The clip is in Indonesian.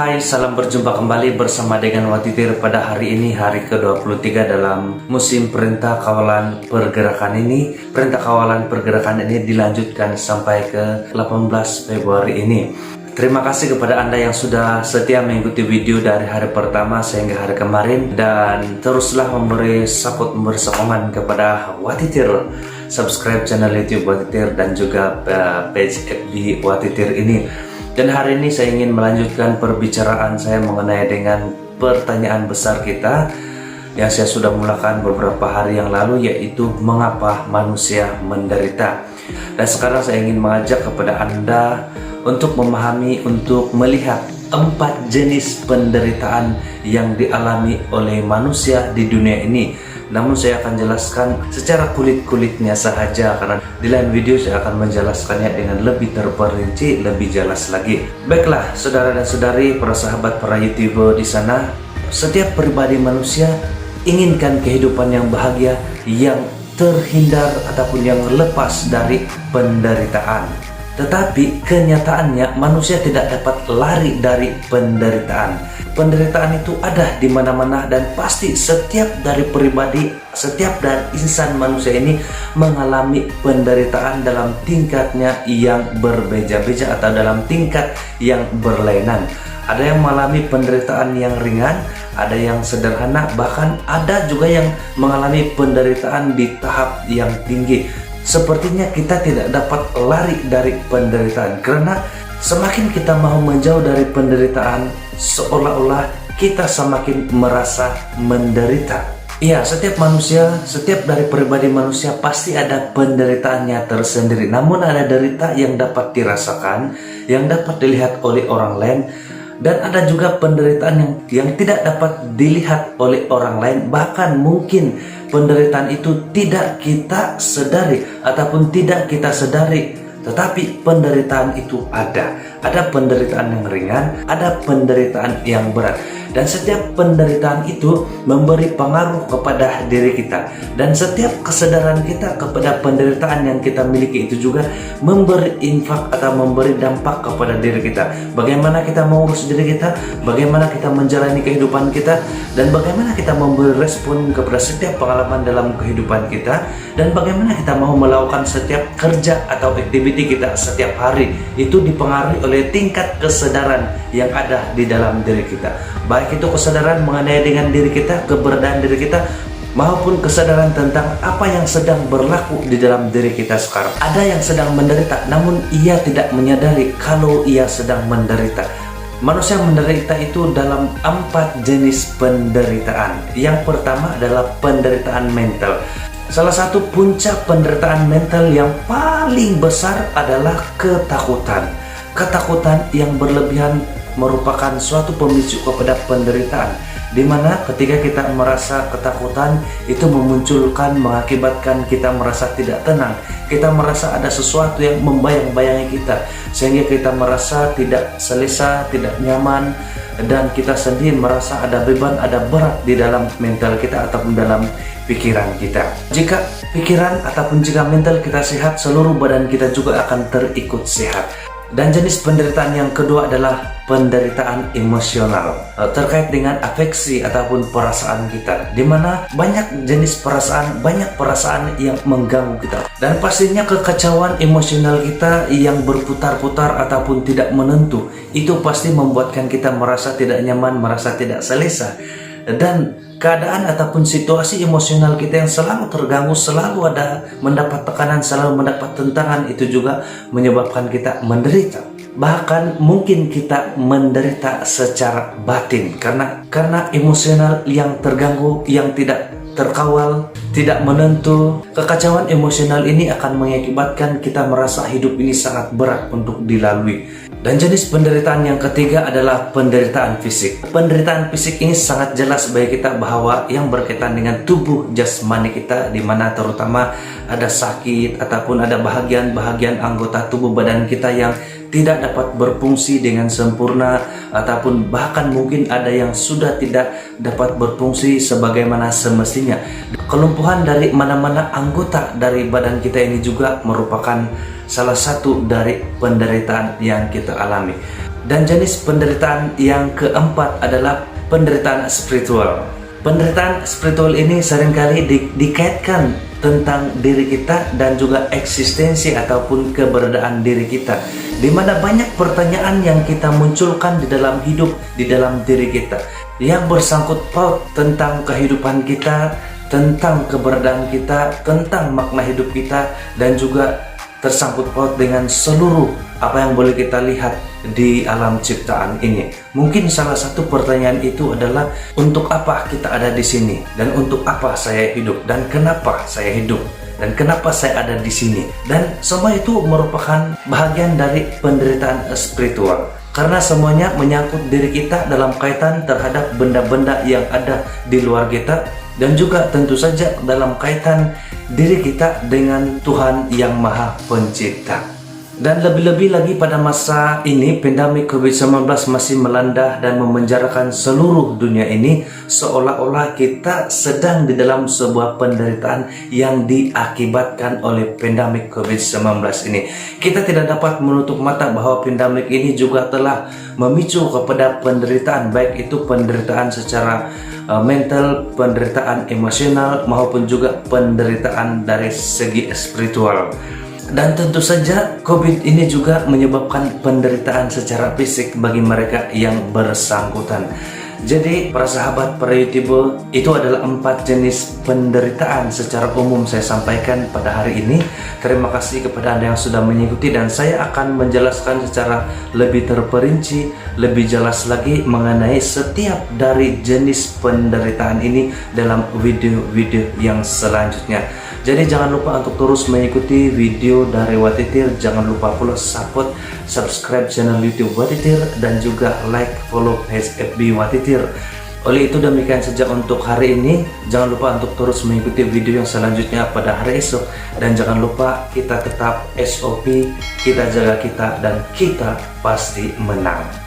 Hai, salam berjumpa kembali bersama dengan Watitir pada hari ini, hari ke-23 dalam musim Perintah Kawalan Pergerakan ini. Perintah Kawalan Pergerakan ini dilanjutkan sampai ke 18 Februari ini. Terima kasih kepada Anda yang sudah setia mengikuti video dari hari pertama sehingga hari kemarin. Dan teruslah memberi support, memberi sokongan kepada Watitir. Subscribe channel YouTube Watitir dan juga page FB Watitir ini. Dan hari ini saya ingin melanjutkan perbicaraan saya mengenai dengan pertanyaan besar kita yang saya sudah mulakan beberapa hari yang lalu, yaitu mengapa manusia menderita. Dan sekarang saya ingin mengajak kepada Anda untuk memahami, untuk melihat 4 jenis penderitaan yang dialami oleh manusia di dunia ini. Namun saya akan jelaskan secara kulit-kulitnya saja, karena di lain video saya akan menjelaskannya dengan lebih terperinci, lebih jelas lagi. Baiklah, saudara dan saudari, para sahabat, para YouTuber di sana, setiap pribadi manusia inginkan kehidupan yang bahagia, yang terhindar ataupun yang lepas dari penderitaan. Tetapi kenyataannya manusia tidak dapat lari dari penderitaan. Penderitaan itu ada di mana-mana dan pasti setiap dari pribadi, setiap dari insan manusia ini mengalami penderitaan dalam tingkatnya yang berbeda-beda atau dalam tingkat yang berlainan. Ada yang mengalami penderitaan yang ringan, ada yang sederhana, bahkan ada juga yang mengalami penderitaan di tahap yang tinggi. Sepertinya kita tidak dapat lari dari penderitaan, karena semakin kita mau menjauh dari penderitaan, seolah-olah kita semakin merasa menderita. Iya, setiap manusia, setiap dari pribadi manusia pasti ada penderitaannya tersendiri. Namun ada derita yang dapat dirasakan, yang dapat dilihat oleh orang lain, dan ada juga penderitaan yang tidak dapat dilihat oleh orang lain. Bahkan mungkin penderitaan itu tidak kita sadari ataupun tidak kita sadari, tetapi penderitaan itu ada. Ada penderitaan yang ringan, ada penderitaan yang berat. Dan setiap penderitaan itu memberi pengaruh kepada diri kita. Dan setiap kesadaran kita kepada penderitaan yang kita miliki itu juga memberi infak atau memberi dampak kepada diri kita. Bagaimana kita mengurus diri kita, bagaimana kita menjalani kehidupan kita, dan bagaimana kita memberi respon kepada setiap pengalaman dalam kehidupan kita, dan bagaimana kita mau melakukan setiap kerja atau aktiviti kita setiap hari. Itu dipengaruhi oleh tingkat kesadaran yang ada di dalam diri kita. Baik itu kesadaran mengenai dengan diri kita, keberadaan diri kita, maupun kesadaran tentang apa yang sedang berlaku di dalam diri kita sekarang. Ada yang sedang menderita, namun ia tidak menyadari kalau ia sedang menderita. Manusia menderita itu dalam 4 jenis penderitaan. Yang pertama adalah penderitaan mental. Salah satu puncak penderitaan mental yang paling besar adalah ketakutan. Ketakutan yang berlebihan merupakan suatu pemicu kepada penderitaan, di mana ketika kita merasa ketakutan itu mengakibatkan kita merasa tidak tenang, kita merasa ada sesuatu yang membayang-bayangi kita, sehingga kita merasa tidak selesa, tidak nyaman, dan kita sendiri merasa ada beban, ada berat di dalam mental kita ataupun dalam pikiran kita. Jika pikiran ataupun jika mental kita sehat, seluruh badan kita juga akan terikut sehat. Dan jenis penderitaan yang kedua adalah penderitaan emosional, terkait dengan afeksi ataupun perasaan kita, di mana banyak jenis perasaan, banyak perasaan yang mengganggu kita. Dan pastinya kekacauan emosional kita yang berputar-putar ataupun tidak menentu, itu pasti membuatkan kita merasa tidak nyaman, merasa tidak selesa. Dan keadaan ataupun situasi emosional kita yang selalu terganggu, selalu ada mendapat tekanan, selalu mendapat tentangan, itu juga menyebabkan kita menderita. Bahkan mungkin kita menderita secara batin karena emosional yang terganggu, yang tidak terkawal, tidak menentu. Kekacauan emosional ini akan mengakibatkan kita merasa hidup ini sangat berat untuk dilalui. Dan jenis penderitaan yang ketiga adalah penderitaan fisik. Penderitaan fisik ini sangat jelas bagi kita bahwa yang berkaitan dengan tubuh jasmani kita, di mana terutama ada sakit ataupun ada bahagian-bahagian anggota tubuh badan kita yang tidak dapat berfungsi dengan sempurna, ataupun bahkan mungkin ada yang sudah tidak dapat berfungsi sebagaimana semestinya. Kelumpuhan dari mana-mana anggota dari badan kita ini juga merupakan salah satu dari penderitaan yang kita alami. Dan jenis penderitaan yang keempat adalah penderitaan spiritual. Penderitaan spiritual ini seringkali dikaitkan tentang diri kita dan juga eksistensi ataupun keberadaan diri kita, di mana banyak pertanyaan yang kita munculkan di dalam hidup, di dalam diri kita, yang bersangkut paut tentang kehidupan kita, tentang keberadaan kita, tentang makna hidup kita, dan juga tersangkut paut dengan seluruh apa yang boleh kita lihat di alam ciptaan ini. Mungkin salah satu pertanyaan itu adalah, untuk apa kita ada di sini, dan untuk apa saya hidup, dan kenapa saya hidup, dan kenapa saya ada di sini. Dan semua itu merupakan bahagian dari penderitaan spiritual, karena semuanya menyangkut diri kita dalam kaitan terhadap benda-benda yang ada di luar kita, dan juga tentu saja dalam kaitan diri kita dengan Tuhan yang Maha Pencipta. Dan lebih-lebih lagi pada masa ini, pandemi COVID-19 masih melanda dan memenjarakan seluruh dunia ini, seolah-olah kita sedang di dalam sebuah penderitaan yang diakibatkan oleh pandemi COVID-19 ini. Kita tidak dapat menutup mata bahwa pandemi ini juga telah memicu kepada penderitaan, baik itu penderitaan secara mental, penderitaan emosional, maupun juga penderitaan dari segi spiritual. Dan tentu saja COVID ini juga menyebabkan penderitaan secara fisik bagi mereka yang bersangkutan. Jadi para sahabat, para YouTuber, itu adalah 4 jenis penderitaan secara umum saya sampaikan pada hari ini. Terima kasih kepada Anda yang sudah mengikuti, dan saya akan menjelaskan secara lebih terperinci, lebih jelas lagi mengenai setiap dari jenis penderitaan ini dalam video-video yang selanjutnya. Jadi jangan lupa untuk terus mengikuti video dari Watitir. Jangan lupa pula support, subscribe channel YouTube Watitir, dan juga like, follow page FB Watitir. Oleh itu demikian saja untuk hari ini. Jangan lupa untuk terus mengikuti video yang selanjutnya pada hari esok. Dan jangan lupa kita tetap SOP, kita jaga kita, dan kita pasti menang.